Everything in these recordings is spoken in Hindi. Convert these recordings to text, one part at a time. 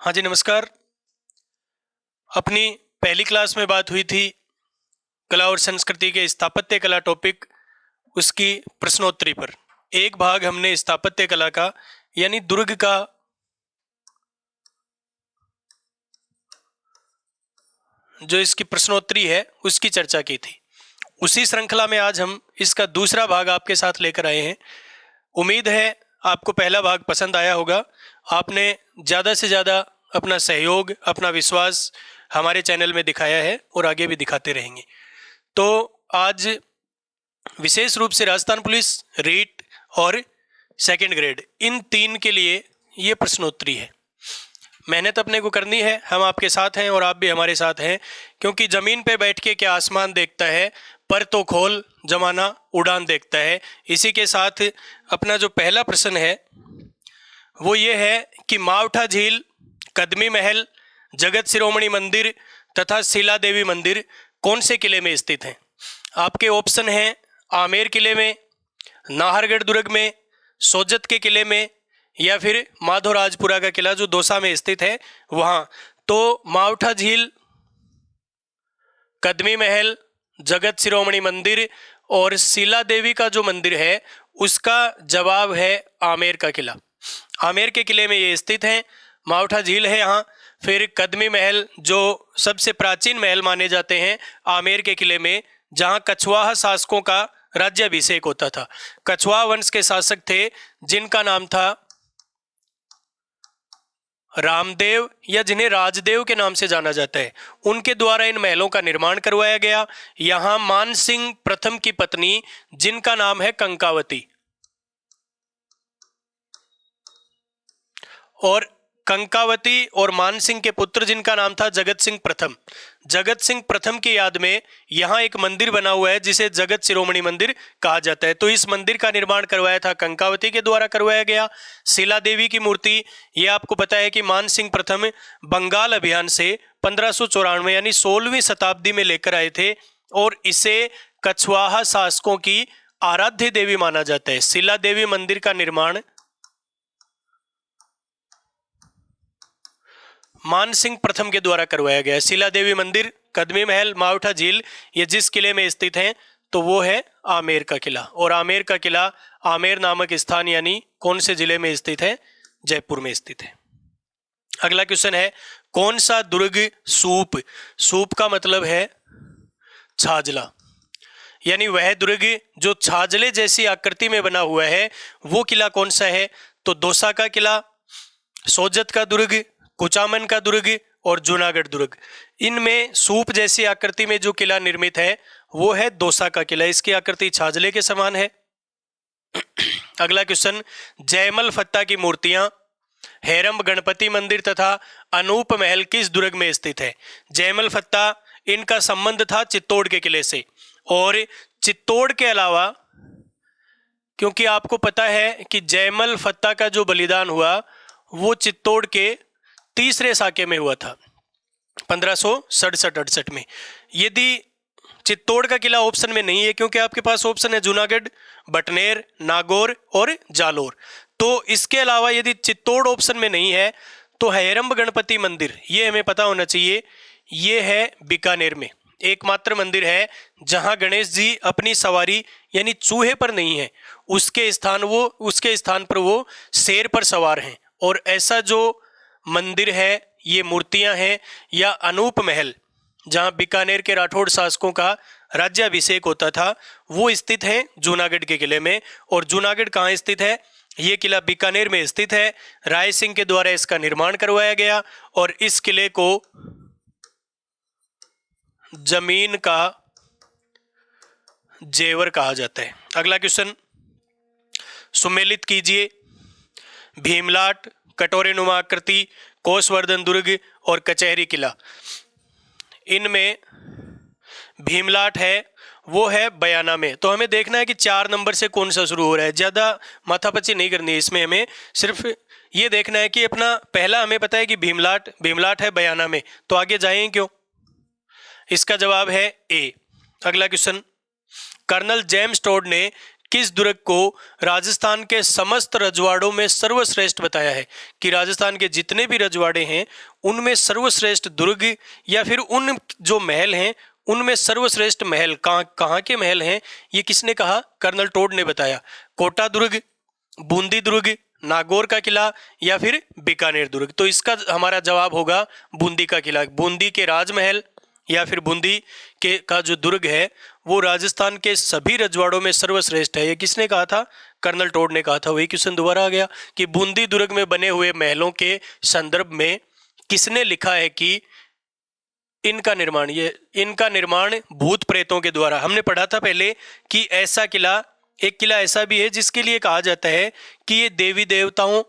हाँ जी नमस्कार। अपनी पहली क्लास में बात हुई थी कला और संस्कृति के स्थापत्य कला टॉपिक, उसकी प्रश्नोत्तरी पर। एक भाग हमने स्थापत्य कला का यानी दुर्ग का जो इसकी प्रश्नोत्तरी है उसकी चर्चा की थी। उसी श्रृंखला में आज हम इसका दूसरा भाग आपके साथ लेकर आए हैं। उम्मीद है आपको पहला भाग पसंद आया होगा। आपने ज़्यादा से ज़्यादा अपना सहयोग, अपना विश्वास हमारे चैनल में दिखाया है और आगे भी दिखाते रहेंगे। तो आज विशेष रूप से राजस्थान पुलिस, रीट और सेकंड ग्रेड, इन तीन के लिए ये प्रश्नोत्तरी है। मेहनत अपने को करनी है, हम आपके साथ हैं और आप भी हमारे साथ हैं, क्योंकि ज़मीन पे बैठ के क्या आसमान देखता है, पर तो खोल जमाना उड़ान देखता है। इसी के साथ अपना जो पहला प्रश्न है वो ये है कि मावठा झील, कदमी महल, जगत शिरोमणि मंदिर तथा शिला देवी मंदिर कौन से किले में स्थित हैं। आपके ऑप्शन हैं आमेर किले में, नाहरगढ़ दुर्ग में, सोजत के किले में या फिर माधोराजपुरा का किला जो दौसा में स्थित है वहाँ। तो मावठा झील, कदमी महल, जगत शिरोमणि मंदिर और शिला देवी का जो मंदिर है उसका जवाब है आमेर का किला। आमेर के किले में ये स्थित हैं। मावठा झील है यहाँ, फिर कदमी महल जो सबसे प्राचीन महल माने जाते हैं आमेर के किले में, जहाँ कछवाहा शासकों का राज्याभिषेक होता था। कछवाहा वंश के शासक थे जिनका नाम था रामदेव या जिन्हें राजदेव के नाम से जाना जाता है। उनके द्वारा इन महलों का निर्माण करवाया गया। यहाँ मानसिंह प्रथम की पत्नी जिनका नाम है कंकावती, और कंकावती और मानसिंह के पुत्र जिनका नाम था जगत सिंह प्रथम। जगत सिंह प्रथम की याद में यहाँ एक मंदिर बना हुआ है जिसे जगत शिरोमणि मंदिर कहा जाता है। तो इस मंदिर का निर्माण करवाया था कंकावती के द्वारा करवाया गया। शिला देवी की मूर्ति, ये आपको पता है कि मानसिंह प्रथम बंगाल अभियान से 1594 यानी 16वीं शताब्दी में लेकर आए थे और इसे कछवाहा शासकों की आराध्य देवी माना जाता है। शिला देवी मंदिर का निर्माण मानसिंह प्रथम के द्वारा करवाया गया है। शिला देवी मंदिर, कदमी महल, मावठा झील, ये जिस किले में स्थित हैं तो वो है आमेर का किला। और आमेर का किला आमेर नामक स्थान यानी कौन से जिले में स्थित है? जयपुर में स्थित है। अगला क्वेश्चन है कौन सा दुर्ग सूप, सूप का मतलब है छाजला, यानी वह दुर्ग जो छाजले जैसी आकृति में बना हुआ है वो किला कौन सा है? तो दौसा का किला, सोजत का दुर्ग, कुचामन का दुर्ग और जूनागढ़ दुर्ग। इनमें सूप जैसी आकृति में जो किला निर्मित है वो है दौसा का किला। इसकी आकृति छाजले के समान है। अगला क्वेश्चन, जयमल फत्ता की मूर्तियां हेरंब गणपति मंदिर तथा अनूप महल किस दुर्ग में स्थित है? जयमल फत्ता, इनका संबंध था चित्तौड़ के किले से। और चित्तौड़ के अलावा, क्योंककि आपको पता है कि जयमल फत्ता का जो बलिदान हुआ वो चित्तौड़ के तीसरे साके में हुआ था 1567-68 में। यदि चित्तौड़ का किला ऑप्शन में नहीं है, क्योंकि आपके पास ऑप्शन है जूनागढ़, बटनेर, नागौर और जालोर, तो इसके अलावा यदि चित्तौड़ ऑप्शन में नहीं है तो हेरंब गणपति मंदिर, ये हमें पता होना चाहिए, ये है बीकानेर में। एकमात्र मंदिर है जहां गणेश जी अपनी सवारी यानी चूहे पर नहीं है, उसके स्थान पर वो शेर पर सवार हैं। और ऐसा जो मंदिर है, ये मूर्तियां हैं, या अनूप महल जहां बीकानेर के राठौड़ शासकों का राज्याभिषेक होता था वो स्थित है जूनागढ़ के किले में। और जूनागढ़ कहाँ स्थित है? ये किला बीकानेर में स्थित है। राय सिंह के द्वारा इसका निर्माण करवाया गया और इस किले को जमीन का जेवर कहा जाता है। अगला क्वेश्चन, सुमेलित कीजिए भीमलाट, कटोरे नुमा आकृति, कोसवर्धन दुर्ग और कचहरी किला। इनमें भीमलाट है वो है बयाना में। तो हमें देखना है कि 4 नंबर से कौन सा शुरू हो रहा है। ज़्यादा माथापच्ची नहीं करनी है इसमें, हमें सिर्फ ये देखना है कि अपना पहला हमें पता है कि भीमलाट है बयाना में, तो आगे जाएं क्यों? इसका जवाब है ए। अगला क्वेश्चन, कर्नल जेम्स टोड ने किस दुर्ग को राजस्थान के समस्त रजवाड़ों में सर्वश्रेष्ठ बताया है, कि राजस्थान के जितने भी रजवाड़े हैं उनमें सर्वश्रेष्ठ दुर्ग या फिर उन जो महल हैं उनमें सर्वश्रेष्ठ महल कहाँ के महल हैं, ये किसने कहा? कर्नल टोड ने बताया। कोटा दुर्ग, बूंदी दुर्ग, नागौर का किला या फिर बीकानेर दुर्ग। तो इसका हमारा जवाब होगा बूंदी का किला। बूंदी के राजमहल या फिर बूंदी के का जो दुर्ग है वो राजस्थान के सभी रजवाड़ों में सर्वश्रेष्ठ है। ये किसने कहा था? कर्नल टोड ने कहा था। वही क्वेश्चन दोबारा आ गया कि बूंदी दुर्ग में बने हुए महलों के संदर्भ में किसने लिखा है कि इनका निर्माण भूत प्रेतों के द्वारा। हमने पढ़ा था पहले कि एक किला ऐसा भी है जिसके लिए कहा जाता है कि ये देवी देवताओं,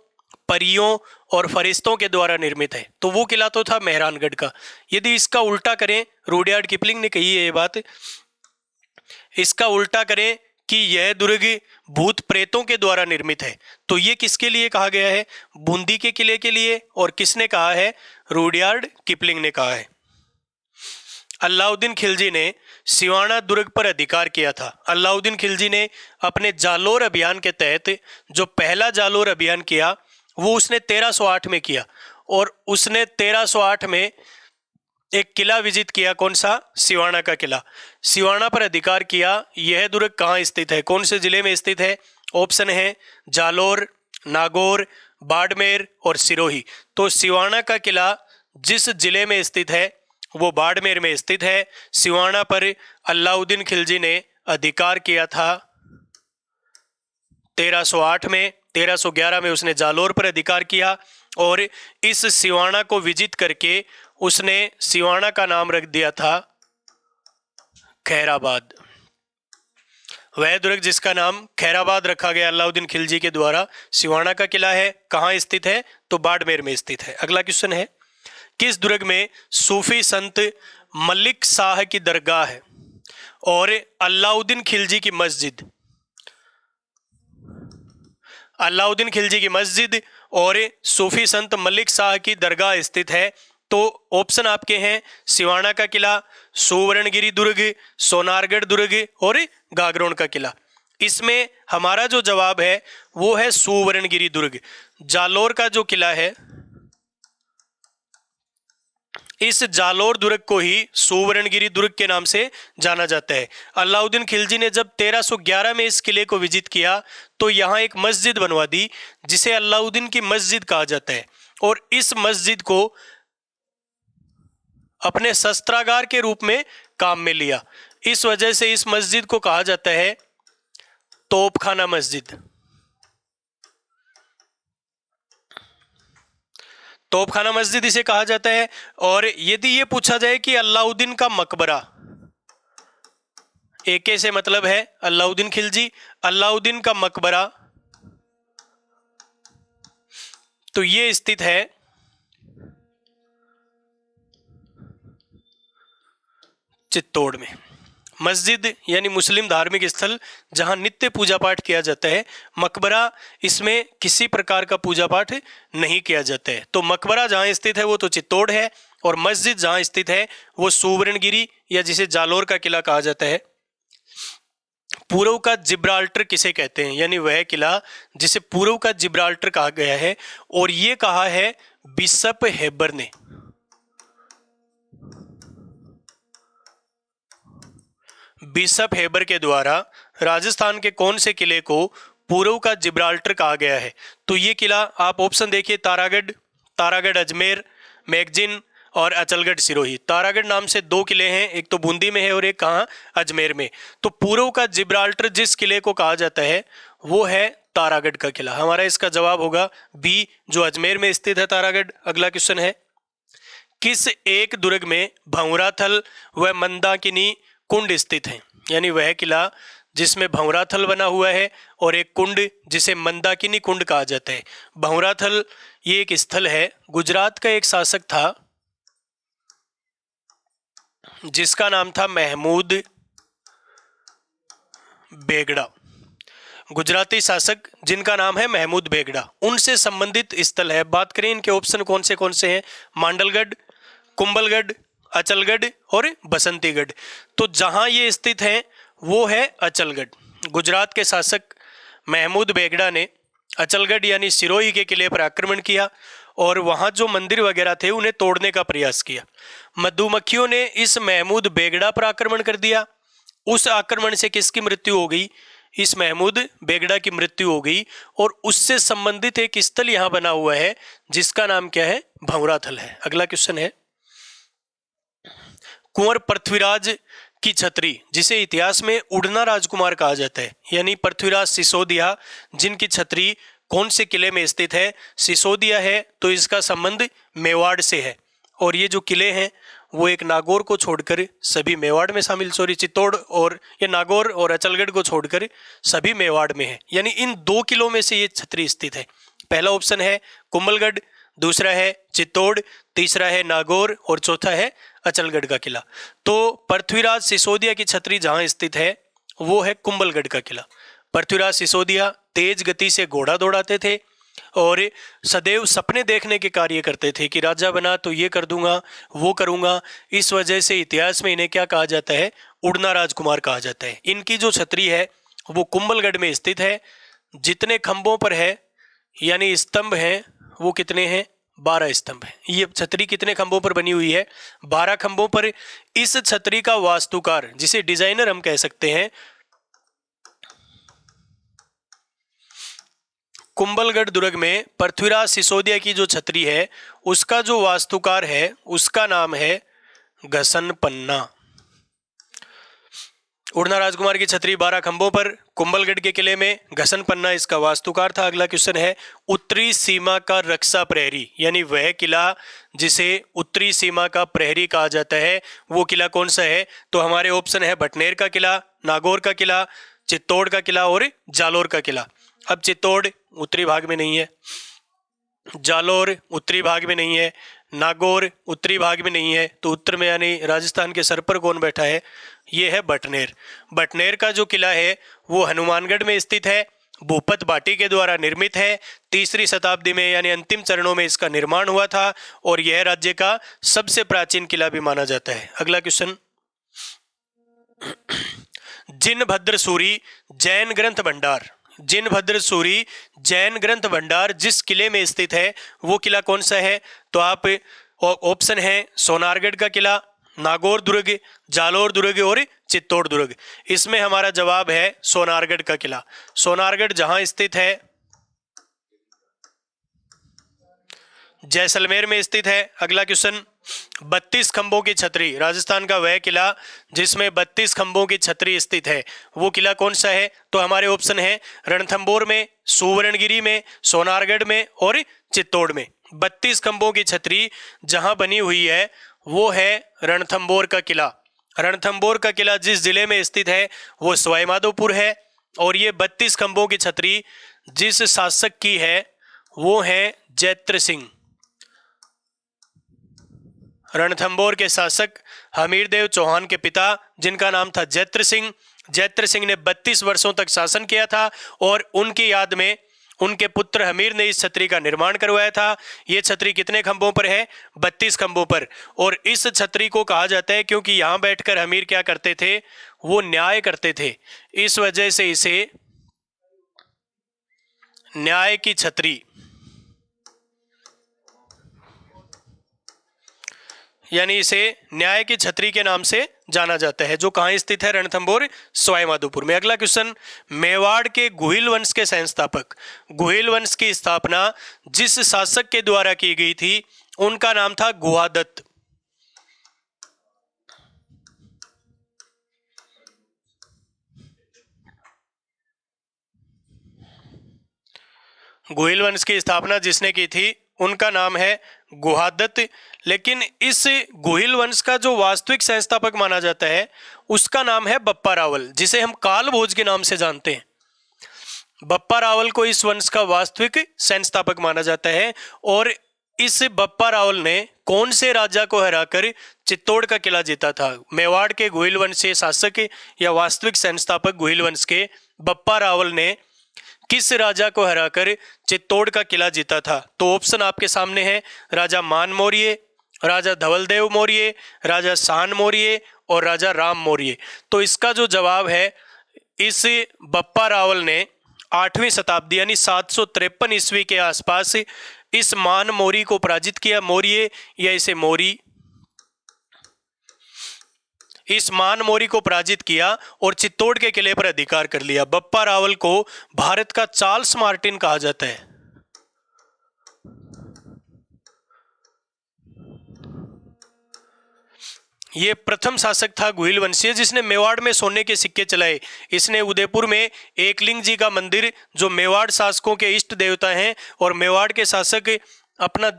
परियों और फरिश्तों के द्वारा निर्मित है। तो वो किला तो था मेहरानगढ़ का। यदि इसका उल्टा करें, रुडयार्ड किपलिंग ने कही है ये बात, इसका उल्टा करें कि यह दुर्ग भूत प्रेतों के द्वारा निर्मित है, तो ये किसके लिए कहा गया है? बूंदी के किले के लिए। और किसने कहा है? रुडयार्ड किपलिंग ने कहा है। अलाउद्दीन खिलजी ने सिवाना दुर्ग पर अधिकार किया था। अलाउद्दीन खिलजी ने अपने जालोर अभियान के तहत जो पहला जालोर अभियान किया वो उसने 1308 में किया, और उसने 1308 में एक किला विजिट किया। कौन सा? सिवाना का किला। सिवाना पर अधिकार किया। यह दुर्ग कहाँ स्थित है? कौन से जिले में स्थित है? ऑप्शन है जालोर, नागौर, बाड़मेर और सिरोही। तो सिवाना का किला जिस जिले में स्थित है वो बाड़मेर में स्थित है। सिवाना पर अलाउद्दीन खिलजी ने अधिकार किया था 1308 में। 1311 में उसने जालोर पर अधिकार किया, और इस सिवाना को विजिट करके उसने सिवाना का नाम रख दिया था खैराबाद। वह दुर्ग जिसका नाम खैराबाद रखा गया अलाउद्दीन खिलजी के द्वारा सिवाना का किला है। कहाँ स्थित है? तो बाड़मेर में स्थित है। अगला क्वेश्चन है, किस दुर्ग में सूफी संत मलिक शाह की दरगाह है और अलाउद्दीन खिलजी की मस्जिद? अलाउद्दीन खिलजी की मस्जिद और सूफी संत मलिक शाह की दरगाह स्थित है। तो ऑप्शन आपके हैं सिवाना का किला, सुवर्णगिरी दुर्ग, सोनारगढ़ दुर्ग और गागरोन का किला। इसमें हमारा जो जवाब है वो है सुवर्णगिरी दुर्ग। जालोर का जो किला है, इस जालोर दुर्ग को ही सुवर्णगिरी दुर्ग के नाम से जाना जाता है। अलाउद्दीन खिलजी ने जब 1311 में इस किले को विजिट किया तो यहाँ एक मस्जिद बनवा दी जिसे अलाउद्दीन की मस्जिद कहा जाता है, और इस मस्जिद को अपने शस्त्रागार के रूप में काम में लिया। इस वजह से इस मस्जिद को कहा जाता है तोपखाना मस्जिद। तोपखाना मस्जिद इसे कहा जाता है। और यदि ये पूछा जाए कि अलाउद्दीन का मकबरा, एके से मतलब है अलाउद्दीन खिलजी, अलाउद्दीन का मकबरा तो ये स्थित है चित्तौड़ में। मस्जिद यानी मुस्लिम धार्मिक स्थल जहां नित्य पूजा पाठ किया जाता है। मकबरा, इसमें किसी प्रकार का पूजा पाठ नहीं किया जाता है। तो मकबरा जहां स्थित है वो तो चित्तौड़ है, और मस्जिद जहां स्थित है वो सुवर्णगिरी या जिसे जालोर का किला कहा जाता है। पूर्व का जिब्राल्टर किसे कहते हैं? यानी वह किला जिसे पूर्व का जिब्राल्टर कहा गया है, और ये कहा है बिशप हेबर ने। बिशप हेबर के द्वारा राजस्थान के कौन से किले को पूर्व का जिब्राल्टर कहा गया है? तो ये किला आप ऑप्शन देखिए, तारागढ़ अजमेर, मैगजीन और अचलगढ़ सिरोही। तारागढ़ नाम से दो किले हैं, एक तो बूंदी में है और एक कहाँ? अजमेर में। तो पूर्व का जिब्राल्टर जिस किले को कहा जाता है वो है तारागढ़ का किला। हमारा इसका जवाब होगा बी, जो अजमेर में स्थित है तारागढ़। अगला क्वेश्चन है, किस एक दुर्ग में भंवराथल व मंदाकिनी कुंड स्थित हैं? यानी वह किला जिसमें भंवराथल बना हुआ है और एक कुंड जिसे मंदाकिनी कुंड कहा जाता है। भंवराथल ये एक स्थल है। गुजरात का एक शासक था जिसका नाम था महमूद बेगड़ा। गुजराती शासक जिनका नाम है महमूद बेगड़ा, उनसे संबंधित स्थल है। बात करें इनके ऑप्शन कौन से हैं? मांडलगढ़, कुंभलगढ़, अचलगढ़ और बसंतीगढ़। तो जहां ये स्थित है वो है अचलगढ़। गुजरात के शासक महमूद बेगड़ा ने अचलगढ़ यानी सिरोही के किले पर आक्रमण किया और वहाँ जो मंदिर वगैरह थे उन्हें तोड़ने का प्रयास किया। मधुमक्खियों ने इस महमूद बेगड़ा पर आक्रमण कर दिया। उस आक्रमण से किसकी मृत्यु हो गई? इस महमूद बेगड़ा की मृत्यु हो गई। और उससे संबंधित एक स्थल यहाँ बना हुआ है जिसका नाम क्या है? भंवराथल है। अगला क्वेश्चन है, कुंवर पृथ्वीराज की छतरी जिसे इतिहास में उड़ना राजकुमार कहा जाता है, यानी पृथ्वीराज सिसोदिया जिनकी छतरी कौन से किले में स्थित है? सिसोदिया है, तो इसका संबंध मेवाड़ से है। और ये जो किले हैं वो एक नागौर को छोड़कर सभी मेवाड़ में शामिल, चित्तौड़ और ये नागौर और अचलगढ़ को छोड़कर सभी मेवाड़ में है, यानी इन 2 किलों में से ये छतरी स्थित है। पहला ऑप्शन है कुंभलगढ़, दूसरा है चित्तौड़, तीसरा है नागौर और चौथा है अचलगढ़ का किला। तो पृथ्वीराज सिसोदिया की छतरी जहां स्थित है वो है कुंभलगढ़ का किला। पृथ्वीराज सिसोदिया तेज गति से घोड़ा दौड़ाते थे और सदैव सपने देखने के कार्य करते थे कि राजा बना तो ये कर दूंगा, वो करूंगा। इस वजह से इतिहास में इन्हें क्या कहा जाता है? उड़ना राजकुमार कहा जाता है। इनकी जो छतरी है वो कुंभलगढ़ में स्थित है। जितने खंभों पर है यानी स्तंभ हैं वो कितने हैं? 12 स्तंभ है। ये छतरी कितने खंभों पर बनी हुई है? 12 खंभों पर। इस छतरी का वास्तुकार जिसे डिजाइनर हम कह सकते हैं, कुंभलगढ़ दुर्ग में पृथ्वीराज सिसोदिया की जो छतरी है उसका जो वास्तुकार है उसका नाम है घसन पन्ना। उड़ना राजकुमार की छतरी 12 खंभों पर, कुंभलगढ़ के किले में, घसन पन्ना इसका वास्तुकार था। अगला क्वेश्चन है, उत्तरी सीमा का रक्षा प्रहरी यानी वह किला जिसे उत्तरी सीमा का प्रहरी कहा जाता है वो किला कौन सा है? तो हमारे ऑप्शन है बटनेर का किला, नागौर का किला, चित्तौड़ का किला और जालोर का किला। अब चित्तौड़ उत्तरी भाग में नहीं है, जालोर उत्तरी भाग में नहीं है, नागौर उत्तरी भाग में नहीं है, तो उत्तर में यानी राजस्थान के सर पर कौन बैठा है? ये है बटनेर। बटनेर का जो किला है वो हनुमानगढ़ में स्थित है, भूपत भाटी के द्वारा निर्मित है। 3री शताब्दी में यानी अंतिम चरणों में इसका निर्माण हुआ था और यह राज्य का सबसे प्राचीन किला भी माना जाता है। अगला क्वेश्चन, जिनभद्र सूरी जैन ग्रंथ भंडार, जिनभद्र सूरी जैन ग्रंथ भंडार जिस किले में स्थित है वो किला कौन सा है? तो आप ऑप्शन है सोनारगढ़ का किला, नागौर दुर्ग, जालोर दुर्ग और चित्तौड़ दुर्ग। इसमें हमारा जवाब है सोनारगढ़ का किला। सोनारगढ़ जहां स्थित है जैसलमेर में स्थित है। अगला क्वेश्चन, 32 खंभों की छतरी, राजस्थान का वह किला जिसमें 32 खंभों की छतरी स्थित है वो किला कौन सा है? तो हमारे ऑप्शन है रणथंबोर में, सुवर्णगिरी में, सोनारगढ़ में और चित्तौड़ में। 32 खंभों की छतरी जहां बनी हुई है वो है रणथंबोर का किला। रणथंबोर का किला जिस जिले में स्थित है वो सवाईमाधोपुर है। और ये 32 खंभों की छतरी जिस शासक की है वो है जैत्र सिंह। रणथंबोर के शासक हमीरदेव चौहान के पिता जिनका नाम था जैत्र सिंह। जैत्र सिंह ने 32 वर्षों तक शासन किया था और उनकी याद में उनके पुत्र हमीर ने इस छतरी का निर्माण करवाया था। ये छतरी कितने खंभों पर है? 32 खंभों पर। और इस छतरी को कहा जाता है क्योंकि यहां बैठकर हमीर क्या करते थे? वो न्याय करते थे। इस वजह से इसे न्याय की छतरी यानी इसे न्याय की छतरी के नाम से जाना जाता है, जो कहां स्थित है? रणथंबोर, सवाईमाधोपुर में। अगला क्वेश्चन, मेवाड़ के गुहिल वंश के संस्थापक, गुहिल वंश की स्थापना जिस शासक के द्वारा की गई थी उनका नाम था गुहादत्त। गुहिल वंश की स्थापना जिसने की थी उनका नाम है गुहादत्त। लेकिन इस गुहिल वंश का जो वास्तविक संस्थापक माना जाता है उसका नाम है बप्पा रावल, जिसे हम काल भोज के नाम से जानते हैं। बप्पा रावल को इस वंश का वास्तविक संस्थापक माना जाता है। और इस बप्पा रावल ने कौन से राजा को हराकर चित्तौड़ का किला जीता था? मेवाड़ के गुहिल वंश के शासक या वास्तविक संस्थापक गुहिल वंश के बप्पा रावल ने किस राजा को हराकर चित्तौड़ का किला जीता था? तो ऑप्शन आपके सामने है, राजा मान मौर्य, राजा धवलदेव मौर्य, राजा शान मौर्य और राजा राम मौर्य। तो इसका जो जवाब है इस बप्पा रावल ने 8वीं शताब्दी यानी 753 ईस्वी के आसपास इस मान मोरी को पराजित किया। मौर्य या इसे मोरी, इस मान मोरी को पराजित किया और चित्तौड़ के किले पर अधिकार कर लिया। बप्पा रावल को भारत का चार्ल्स मार्टिन कहा जाता है। ये प्रथम शासक था गुहिल वंशीय जिसने मेवाड़ में सोने के सिक्के चलाए। इसने उदयपुर में एकलिंग जी का मंदिर, जो मेवाड़ शासकों के इष्ट देवता हैं और मेवाड़ के शासक अपना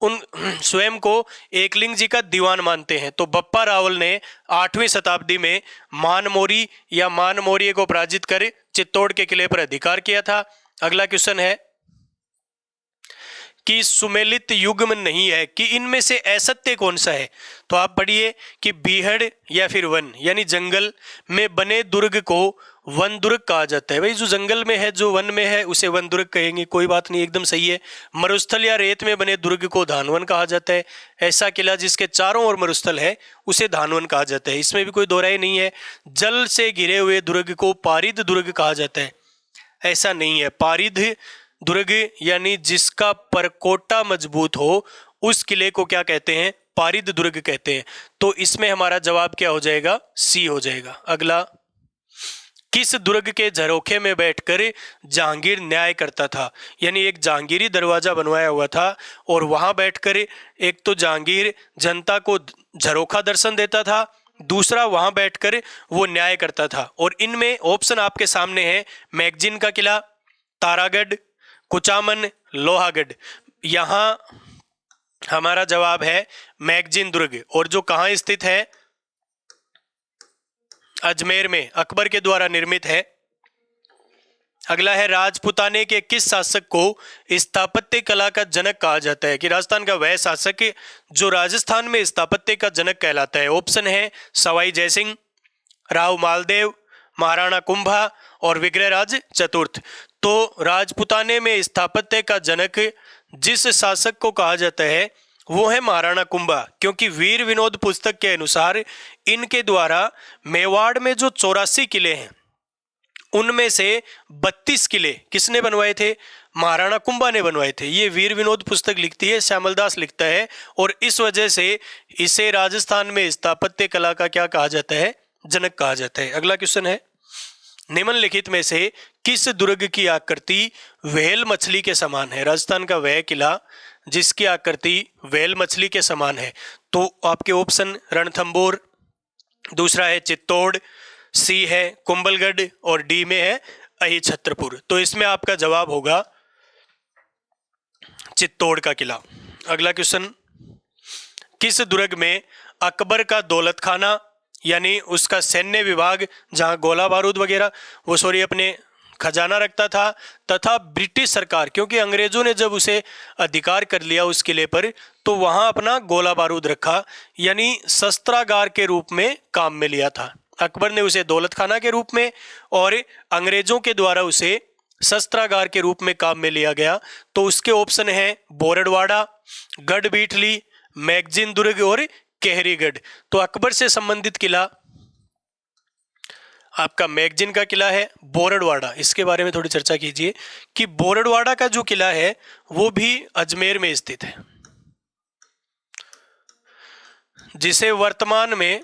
उन स्वयं को एकलिंग जी का दीवान मानते हैं। तो बप्पा रावल ने 8वीं शताब्दी में मानमोरी या मानमौर्य को पराजित कर चित्तौड़ के किले पर अधिकार किया था। अगला क्वेश्चन है कि सुमेलित युग में नहीं है कि इनमें से असत्य कौन सा है। तो आप पढ़िए कि बीहड़ या फिर वन यानी जंगल में बने दुर्ग को वन दुर्ग कहा जाता है। भाई जो जंगल में है, जो वन में है, उसे वन दुर्ग कहेंगे, कोई बात नहीं, एकदम सही है। मरुस्थल या रेत में बने दुर्ग को धानवन कहा जाता है। ऐसा किला जिसके चारों ओर मरुस्थल है उसे धानवन कहा जाता है, इसमें भी कोई दो राय नहीं है। जल से घिरे हुए दुर्ग को पारिद दुर्ग कहा जाता है, ऐसा नहीं है। पारिद दुर्ग यानी जिसका परकोटा मजबूत हो उस किले को क्या कहते हैं? पारिद दुर्ग कहते हैं। तो इसमें हमारा जवाब क्या हो जाएगा? सी हो जाएगा। अगला, किस दुर्ग के झरोखे में बैठकर जहांगीर न्याय करता था? यानी एक जहांगीरी दरवाजा बनवाया हुआ था और वहां बैठकर एक तो जहांगीर जनता को झरोखा दर्शन देता था, दूसरा वहां बैठकर वो न्याय करता था। और इनमें ऑप्शन आपके सामने है, मैगजीन का किला, तारागढ़, कुचामन, लोहागढ़। यहां हमारा जवाब है मैगजीन दुर्ग, और जो कहां स्थित है? अजमेर में, अकबर के द्वारा निर्मित है। अगला है, राजपुताने के किस शासक को स्थापत्य कला का जनक कहा जाता है? कि राजस्थान का वह शासक जो राजस्थान में स्थापत्य का जनक कहलाता है। ऑप्शन है सवाई जयसिंह, राव मालदेव, महाराणा कुंभा और विग्रहराज चतुर्थ। तो राजपुताने में स्थापत्य का जनक जिस शासक को कहा जाता है वो है महाराणा कुंभा, क्योंकि वीर विनोद पुस्तक के अनुसार इनके द्वारा मेवाड़ में जो 84 किले हैं उनमें से 32 किले किसने बनवाए थे? महाराणा कुंभा ने बनवाए थे। ये वीर विनोद पुस्तक लिखती है, श्यामलदास लिखता है, और इस वजह से इसे राजस्थान में स्थापत्य कला का क्या कहा जाता है? जनक कहा जाता है। अगला क्वेश्चन है, निम्नलिखित में से किस दुर्ग की आकृति व्हेल मछली के समान है? राजस्थान का वह किला जिसकी आकृति व्हेल मछली के समान है। तो आपके ऑप्शन रणथंबोर, दूसरा है चित्तौड़, सी है कुंभलगढ़ और डी में है अहिछत्रपुर। तो इसमें आपका जवाब होगा चित्तौड़ का किला। अगला क्वेश्चन, किस दुर्ग में अकबर का दौलत खाना यानी उसका सैन्य विभाग जहां गोला बारूद वगैरह अपने खजाना रखता था, तथा ब्रिटिश सरकार, क्योंकि अंग्रेजों ने जब उसे अधिकार कर लिया उस किले पर, तो वहां अपना गोला बारूद रखा, यानी शस्त्रागार के रूप में काम में लिया था। अकबर ने उसे दौलत खाना के रूप में और अंग्रेजों के द्वारा उसे शस्त्रागार के रूप में काम में लिया गया। तो उसके ऑप्शन है बोरडवाड़ा, गढ़बीठली, मैगजीन दुर्ग और केहरीगढ़। तो अकबर से संबंधित किला आपका मैगजीन का किला है। बोरडवाड़ा, इसके बारे में थोड़ी चर्चा कीजिए कि बोरडवाड़ा का जो किला है वो भी अजमेर में स्थित है, जिसे वर्तमान में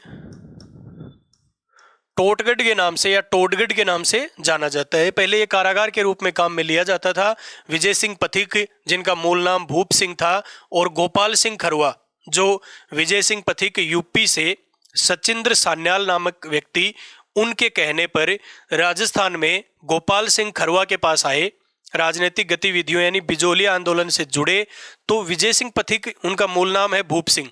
टोटगढ़ के नाम से या टोडगढ़ के नाम से जाना जाता है। पहले ये कारागार के रूप में काम में लिया जाता था। विजय सिंह पथिक, जिनका मूल नाम भूप सिंह था, और गोपाल सिंह खरुआ, जो विजय सिंह पथिक यूपी से सचिंद्र सान्याल नामक व्यक्ति, उनके कहने पर राजस्थान में गोपाल सिंह खरुआ के पास आए, राजनीतिक गतिविधियों यानी बिजोलिया आंदोलन से जुड़े। तो विजय सिंह पथिक, उनका मूल नाम है भूप सिंह,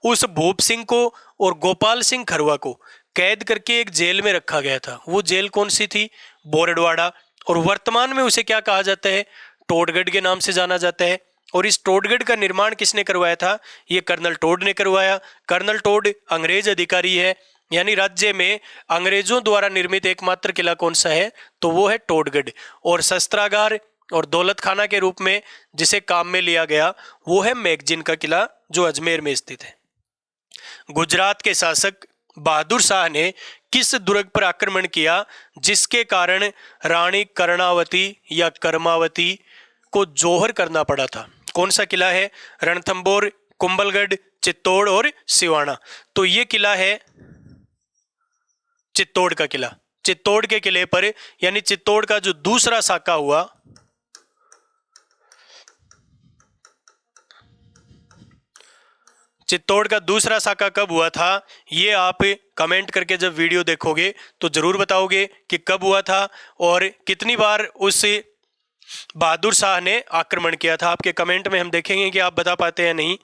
उस भूप सिंह को और गोपाल सिंह खरुआ को कैद करके एक जेल में रखा गया था। वो जेल कौन सी थी? बोरडवाड़ा। और वर्तमान में उसे क्या कहा जाता है? टोडगढ़ के नाम से जाना जाता है। और इस टोडगढ़ का निर्माण किसने करवाया था? ये कर्नल टोड ने करवाया। कर्नल टोड अंग्रेज अधिकारी है, यानी राज्य में अंग्रेजों द्वारा निर्मित एकमात्र किला कौन सा है? तो वो है टोडगढ़। और शस्त्रागार और दौलत खाना के रूप में जिसे काम में लिया गया वो है मैगजीन का किला, जो अजमेर में स्थित है। गुजरात के शासक बहादुर शाह ने किस दुर्ग पर आक्रमण किया जिसके कारण रानी कर्णावती या कर्मावती को जौहर करना पड़ा था? कौन सा किला है? रणथंबोर, कुंभलगढ़, चित्तौड़ और सिवाना। तो ये किला है चित्तौड़ का किला। चित्तौड़ के किले पर, यानी चित्तौड़ का जो दूसरा साका हुआ, चित्तौड़ का दूसरा साका कब हुआ था? ये आप कमेंट करके जब वीडियो देखोगे तो जरूर बताओगे कि कब हुआ था और कितनी बार उस बहादुर शाह ने आक्रमण किया था। आपके कमेंट में हम देखेंगे कि आप बता पाते हैं नहीं।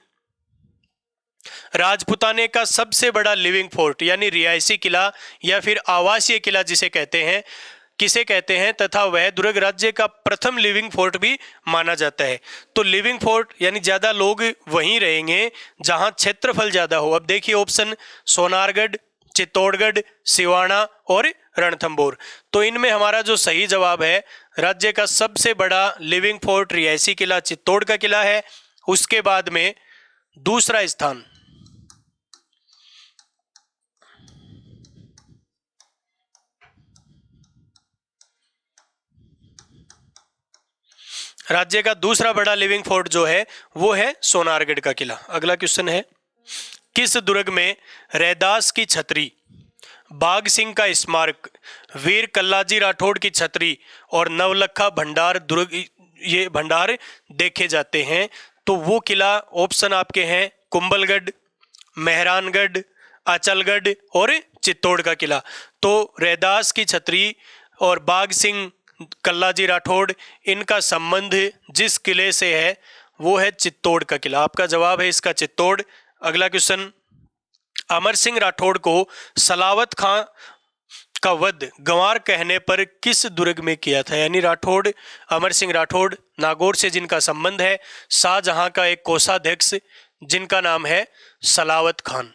राजपुताने का सबसे बड़ा लिविंग फोर्ट यानी रिहायशी किला या फिर आवासीय किला जिसे कहते हैं, किसे कहते हैं, तथा वह दुर्ग राज्य का प्रथम लिविंग फोर्ट भी माना जाता है। तो लिविंग फोर्ट यानी ज्यादा लोग वहीं रहेंगे जहां क्षेत्रफल ज्यादा हो। अब देखिए ऑप्शन सोनारगढ़, चित्तौड़गढ़, सिवाना और रणथंबोर। तो इनमें हमारा जो सही जवाब है, राज्य का सबसे बड़ा लिविंग फोर्ट रिहायशी किला चित्तौड़ का किला है। उसके बाद में दूसरा स्थान राज्य का दूसरा बड़ा लिविंग फोर्ट जो है वो है सोनारगढ़ का किला। अगला क्वेश्चन है, किस दुर्ग में रैदास की छतरी, बाघ सिंह का स्मारक, वीर कल्लाजी राठौड़ की छतरी और नवलखा भंडार दुर्ग, ये भंडार देखे जाते हैं? तो वो किला ऑप्शन आपके हैं कुंभलगढ़, मेहरानगढ़, अचलगढ़ और चित्तौड़ का किला। तो रैदास की छतरी और बाघ सिंह, कल्लाजी राठौड़, इनका संबंध जिस किले से है वो है चित्तौड़ का किला। आपका जवाब है इसका चित्तौड़। अगला क्वेश्चन, अमर सिंह राठौड़ को सलावत खां का वध गंवार कहने पर किस दुर्ग में किया था? यानी राठौड़, अमर सिंह राठौड़ नागौर से जिनका संबंध है, शाहजहां का एक कोषाध्यक्ष जिनका नाम है सलावत खान।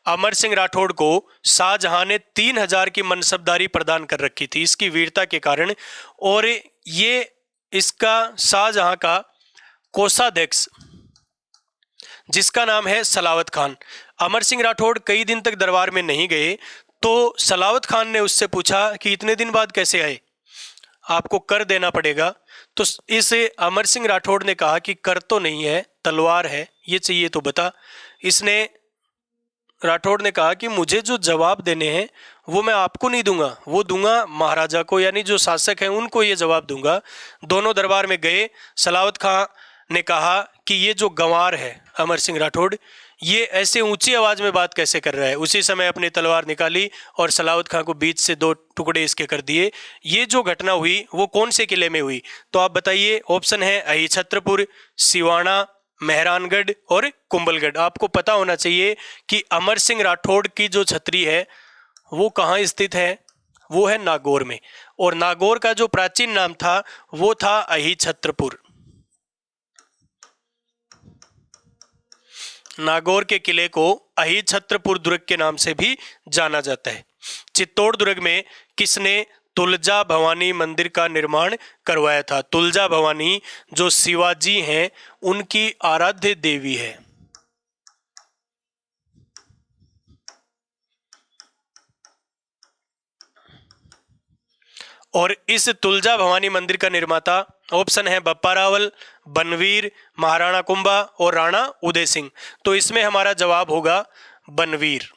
अमर सिंह राठौड़ को शाहजहां ने 3000 की मनसबदारी प्रदान कर रखी थी इसकी वीरता के कारण, और ये इसका शाहजहां का कोषाध्यक्ष जिसका नाम है सलावत खान। अमर सिंह राठौड़ कई दिन तक दरबार में नहीं गए, तो सलावत खान ने उससे पूछा कि इतने दिन बाद कैसे आए, आपको कर देना पड़ेगा। तो इस अमर सिंह राठौड़ ने कहा कि कर तो नहीं है, तलवार है, ये चाहिए तो बता। इसने, राठौड़ ने कहा कि मुझे जो जवाब देने हैं वो मैं आपको नहीं दूंगा, वो दूंगा महाराजा को, यानी जो शासक हैं उनको ये जवाब दूंगा। दोनों दरबार में गए। सलावत खां ने कहा कि ये जो गंवार है अमर सिंह राठौड़, ये ऐसे ऊंची आवाज में बात कैसे कर रहा है। उसी समय अपनी तलवार निकाली और सलावत खां को बीच से 2 टुकड़े इसके कर दिए। ये जो घटना हुई वो कौन से किले में हुई? तो आप बताइए। ऑप्शन है अहिछत्रपुर, सिवाना, मेहरानगढ़ और कुंभलगढ़। आपको पता होना चाहिए कि अमर सिंह राठौड़ की जो छतरी है वो कहाँ स्थित है, वो है नागौर में, और नागौर का जो प्राचीन नाम था वो था अहिछत्रपुर। नागौर के किले को अहिछत्रपुर दुर्ग के नाम से भी जाना जाता है। चित्तौड़ दुर्ग में किसने तुलजा भवानी मंदिर का निर्माण करवाया था? तुलजा भवानी जो शिवाजी हैं उनकी आराध्य देवी है। और इस तुलजा भवानी मंदिर का निर्माता ऑप्शन है बप्पा रावल, बनवीर, महाराणा कुंभा और राणा उदय सिंह। तो इसमें हमारा जवाब होगा बनवीर।